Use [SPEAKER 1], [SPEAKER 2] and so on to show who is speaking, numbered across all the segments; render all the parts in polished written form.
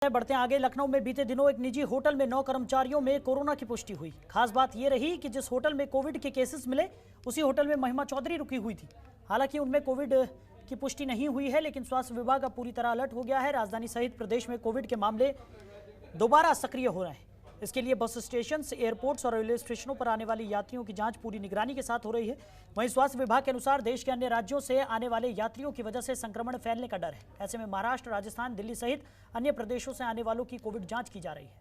[SPEAKER 1] बढ़ते आगे, लखनऊ में बीते दिनों एक निजी होटल में 9 कर्मचारियों में कोरोना की पुष्टि हुई। खास बात यह रही कि जिस होटल में कोविड के केसेस मिले उसी होटल में महिमा चौधरी रुकी हुई थी। हालांकि उनमें कोविड की पुष्टि नहीं हुई है, लेकिन स्वास्थ्य विभाग अब पूरी तरह अलर्ट हो गया है। राजधानी सहित प्रदेश में कोविड के मामले दोबारा सक्रिय हो रहे हैं। इसके लिए बस स्टेशन, एयरपोर्ट्स और रेलवे स्टेशनों पर आने वाले यात्रियों की जांच पूरी निगरानी के साथ हो रही है। वहीं स्वास्थ्य विभाग के अनुसार देश के अन्य राज्यों से आने वाले यात्रियों की वजह से संक्रमण फैलने का डर है। ऐसे में महाराष्ट्र, राजस्थान, दिल्ली सहित अन्य प्रदेशों से आने वालों की कोविड जांच की जा रही है।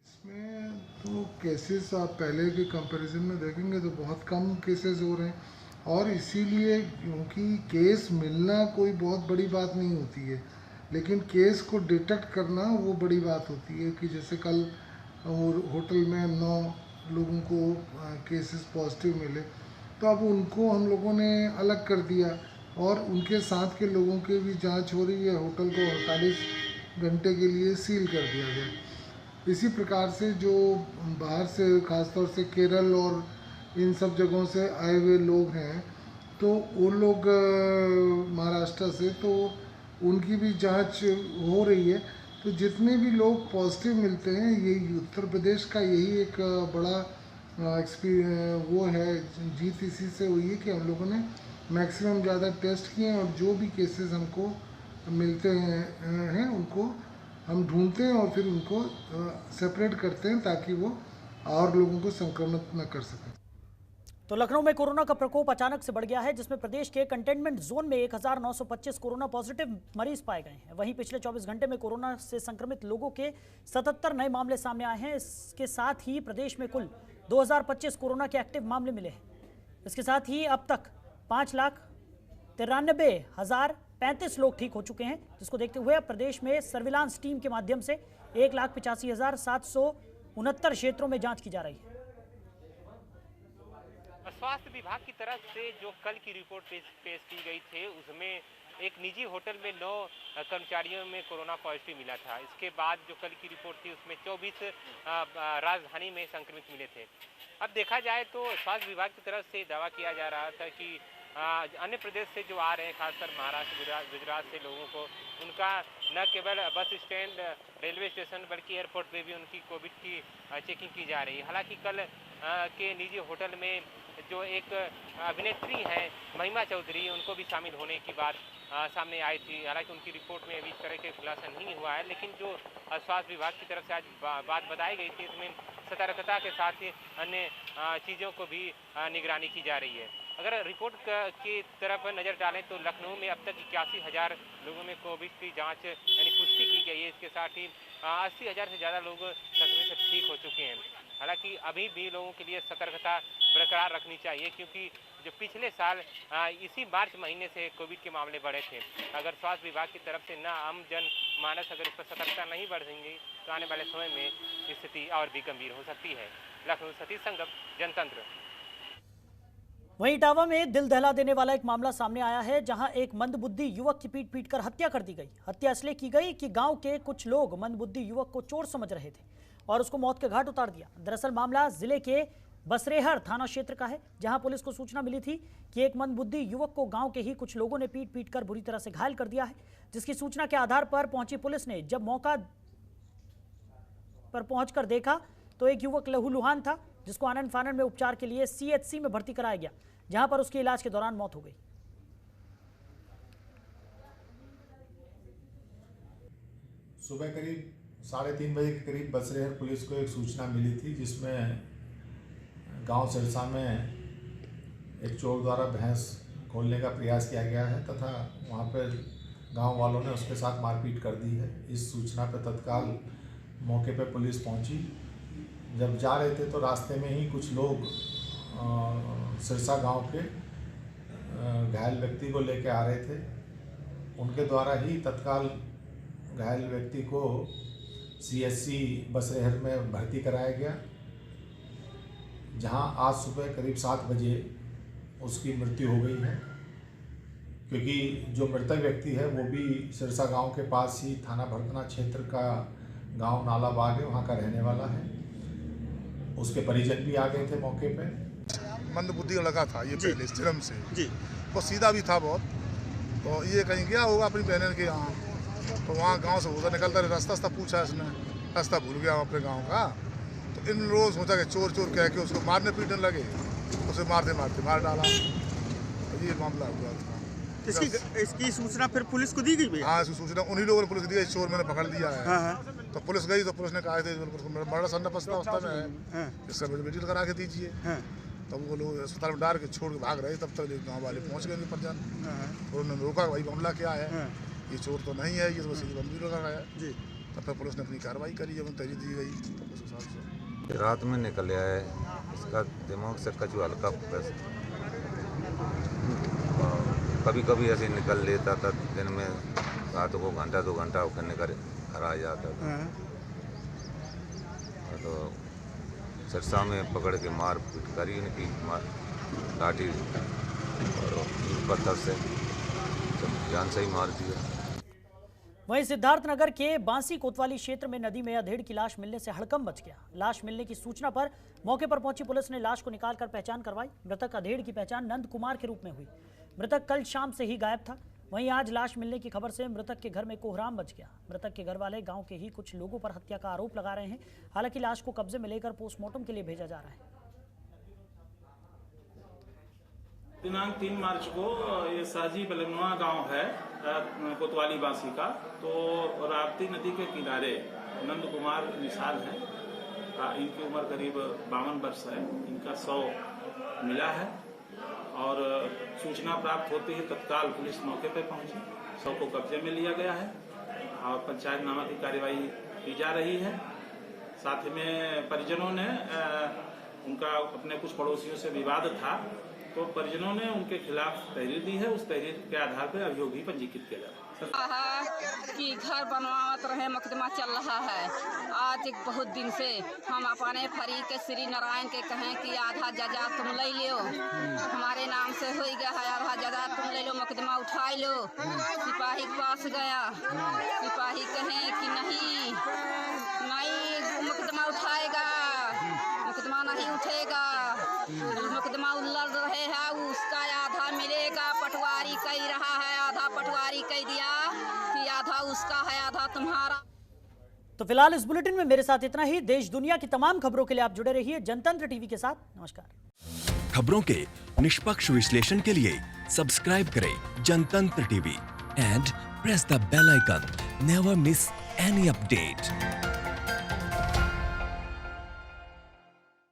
[SPEAKER 2] इसमें तो केसेस आप पहले के कंपैरिजन में देखेंगे तो बहुत कम केसेस हो रहे हैं, और इसीलिए क्योंकि केस मिलना कोई बहुत बड़ी बात नहीं होती है, लेकिन केस को डिटेक्ट करना वो बड़ी बात होती है। कि जैसे कल होटल में 9 लोगों को केसेस पॉजिटिव मिले, तो अब उनको हम लोगों ने अलग कर दिया और उनके साथ के लोगों की भी जांच हो रही है। होटल को 48 घंटे के लिए सील कर दिया गया। इसी प्रकार से जो बाहर से, ख़ासतौर से केरल और इन सब जगहों से आए हुए लोग हैं, तो वो लोग महाराष्ट्र से, तो उनकी भी जांच हो रही है। तो जितने भी लोग पॉजिटिव मिलते हैं, ये उत्तर प्रदेश का यही एक बड़ा वो है, जीत इसी से हुई है कि हम लोगों ने मैक्सिमम ज़्यादा टेस्ट किए हैं, और जो भी केसेस हमको मिलते हैं उनको हम ढूंढते हैं और फिर उनको सेपरेट करते हैं ताकि वो और लोगों को संक्रमित न कर सकें।
[SPEAKER 1] तो लखनऊ में कोरोना का प्रकोप अचानक से बढ़ गया है, जिसमें प्रदेश के कंटेनमेंट जोन में 1925 कोरोना पॉजिटिव मरीज पाए गए हैं। वहीं पिछले 24 घंटे में कोरोना से संक्रमित लोगों के 77 नए मामले सामने आए हैं। इसके साथ ही प्रदेश में कुल 2025 कोरोना के एक्टिव मामले मिले हैं। इसके साथ ही अब तक 5,93,035 लोग ठीक हो चुके हैं, जिसको देखते हुए अब प्रदेश में सर्विलांस टीम के माध्यम से 1,85,769 क्षेत्रों में जांच की जा रही है।
[SPEAKER 3] स्वास्थ्य विभाग की तरफ से जो कल की रिपोर्ट पेश की गई थी, उसमें एक निजी होटल में 9 कर्मचारियों में कोरोना पॉजिटिव मिला था। इसके बाद जो कल की रिपोर्ट थी उसमें 24 राजधानी में संक्रमित मिले थे। अब देखा जाए तो स्वास्थ्य विभाग की तरफ से दावा किया जा रहा था कि अन्य प्रदेश से जो आ रहे हैं, खासकर महाराष्ट्र, गुजरात से लोगों को, उनका न केवल बस स्टैंड, रेलवे स्टेशन, बल्कि एयरपोर्ट पे भी उनकी कोविड की चेकिंग की जा रही है। हालांकि कल के निजी होटल में जो एक अभिनेत्री हैं महिमा चौधरी, उनको भी शामिल होने की बात सामने आई थी। हालांकि उनकी रिपोर्ट में अभी इस तरह के खुलासा नहीं हुआ है, लेकिन जो स्वास्थ्य विभाग की तरफ से आज बात बताई गई थी, इसमें सतर्कता के साथ ही अन्य चीज़ों को भी निगरानी की जा रही है। अगर रिपोर्ट की तरफ नज़र डालें तो लखनऊ में अब तक 81,000 लोगों में कोविड की जाँच यानी पुष्टि की गई है। इसके साथ ही 80,000 से ज़्यादा लोग संक्रमित से ठीक हो चुके हैं। हालांकि अभी भी लोगों के लिए सतर्कता बरकरार रखनी चाहिए, क्योंकि जो पिछले साल इसी मार्च महीने से कोविड के मामले बढ़े थे। अगर स्वास्थ्य विभाग की तरफ से न आम जन मानस अगर इस पर सतर्कता नहीं बढ़ेंगी तो आने वाले समय में स्थिति और भी गंभीर हो सकती है। लखनऊ, सतीश संगम, जनतंत्र।
[SPEAKER 1] वहीं इटावा में दिल दहला देने वाला एक मामला सामने आया है, जहां एक मंदबुद्धि युवक की पीट कर हत्या कर दी गई। हत्या इसलिए की गई कि गांव के कुछ लोग मंदबुद्धि युवक को चोर समझ रहे थे और उसको मौत के घाट उतार दिया। दरअसल मामला जिले के बसरेहर थाना क्षेत्र का है, जहां पुलिस को सूचना मिली थी कि एक मंदबुद्धि युवक को गांव के ही कुछ लोगों ने पीट कर बुरी तरह से घायल कर दिया है। जिसकी सूचना के आधार पर पहुंची पुलिस ने जब मौका पर पहुंचकर देखा तो एक युवक लहूलुहान था, जिसको आनन फानन में उपचार के लिए CHC में भर्ती कराया गया, जहां पर उसके इलाज के दौरान मौत हो गई।
[SPEAKER 4] सुबह करीब 3:30 बजे के करीब बसरेहर पुलिस को एक सूचना मिली थी, जिसमें गांव सिरसा में एक चोर द्वारा भैंस खोलने का प्रयास किया गया है तथा वहां पर गांव वालों ने उसके साथ मारपीट कर दी है। इस सूचना पर तत्काल मौके पर पुलिस पहुंची। जब जा रहे थे तो रास्ते में ही कुछ लोग सिरसा गांव के घायल व्यक्ति को लेकर आ रहे थे। उनके द्वारा ही तत्काल घायल व्यक्ति को CHC बसरेहर में भर्ती कराया गया, जहां आज सुबह करीब 7 बजे उसकी मृत्यु हो गई है। क्योंकि जो मृतक व्यक्ति है वो भी सिरसा गांव के पास ही थाना भरतना क्षेत्र का गांव नालाबाग है, वहां का रहने वाला है। उसके परिजन भी आ गए थे मौके पे।
[SPEAKER 5] मंदबुद्धि का लड़का था ये
[SPEAKER 6] जी।
[SPEAKER 5] पहले जन्म से,
[SPEAKER 6] जी।
[SPEAKER 5] वो सीधा भी था बहुत। तो ये कहीं गया होगा अपनी बहन के यहाँ, तो वहाँ गांव से उधर निकलता रहे, रास्ता पूछा इसने, रास्ता भूल गया अपने गांव का। तो इन लोगों ने सोचा कि चोर चोर कह के उसको मारने पीटने लगे, उसे मारते मारते मार डाला। तो ये मामला हुआ था।
[SPEAKER 6] इसकी सूचना फिर पुलिस को दी गई भैया?
[SPEAKER 5] हाँ, इसकी सूचना उन्हीं लोगों ने पुलिस दी है, चोर मैंने पकड़ लिया है।
[SPEAKER 6] हाँ।
[SPEAKER 5] तो पुलिस गई तो पुलिस ने कहा थे बड़ा सन्नापस्ता अवस्था में है,
[SPEAKER 6] हाँ।
[SPEAKER 5] इसका मेडिकल करा के दीजिए।
[SPEAKER 6] हाँ।
[SPEAKER 5] तब वो लोग अस्पताल में डाल के छोड़ के भाग रहे, तब तक गाँव वाले पहुँच गए पर जान। और उन्होंने रोका भाई मामला क्या है, ये चोर तो नहीं है, ये तो बस बंदी लगा है जी। तब तक पुलिस ने अपनी कार्रवाई करी, जब तहरीर दी गई तो उस हिसाब से
[SPEAKER 7] रात में निकल आया है, इसका दिमाग से कचू हल्का कभी कभी ऐसे निकल लेता था, दिन में रात को घंटा 2 घंटा करने कर घर आ जाता था। तो सिरसा में पकड़ के मार पीट करी इनकी, लाठी और पत्थर से जान से ही मार दिया।
[SPEAKER 1] वहीं सिद्धार्थनगर के बांसी कोतवाली क्षेत्र में नदी में अधेड़ की लाश मिलने से हड़कंप मच गया। लाश मिलने की सूचना पर मौके पर पहुंची पुलिस ने लाश को निकालकर पहचान करवाई। मृतक अधेड़ की पहचान नंद कुमार के रूप में हुई। मृतक कल शाम से ही गायब था। वहीं आज लाश मिलने की खबर से मृतक के घर में कोहराम मच गया। मृतक के घर वाले गांव के ही कुछ लोगों पर हत्या का आरोप लगा रहे हैं। हालांकि लाश को कब्जे में लेकर पोस्टमार्टम के लिए भेजा जा रहा है।
[SPEAKER 8] दिनांक 3 मार्च को ये साजी बलनुआ गांव है कोतवाली बांसी का, तो राप्ती नदी के किनारे नंद कुमार निशाल हैं। इनकी उम्र करीब 52 वर्ष है। इनका शव मिला है और सूचना प्राप्त होते ही तत्काल पुलिस मौके पर पहुंची, शव को कब्जे में लिया गया है और पंचायतनामा की कार्यवाही की जा रही है। साथ में परिजनों ने उनका अपने कुछ पड़ोसियों से विवाद था, तो परिजनों ने उनके खिलाफ तहरीर दी है। उस तहरीर के आधार पर अभियोग भी पंजीकृत किया जा रहा है।
[SPEAKER 9] कि घर बनवावत रहे, मुकदमा चल रहा है। आज एक बहुत दिन से हम अपने फरीक के श्री नारायण के कहें कि आधा जजा तुम ले लो, हमारे नाम से हो गया है, आधा जजा तुम ले लो, मुकदमा उठा लो। सिपाही के पास गया, सिपाही कहें कि नहीं मुकदमा उठाएगा, मुकदमा नहीं उठेगा, मुकदमा उलझ रहे हैं, उसका आधा मिलेगा। पटवारी कह रहा है, आधा पटवारी कह दिया कि आधा उसका है, आधा तुम्हारा।
[SPEAKER 1] तो फिलहाल इस बुलेटिन में मेरे साथ इतना ही। देश दुनिया की तमाम खबरों के लिए आप जुड़े रहिए जनतंत्र टीवी के साथ। नमस्कार।
[SPEAKER 10] खबरों के निष्पक्ष विश्लेषण के लिए सब्सक्राइब करें Jantantra TV and press the bell icon. Never miss any update.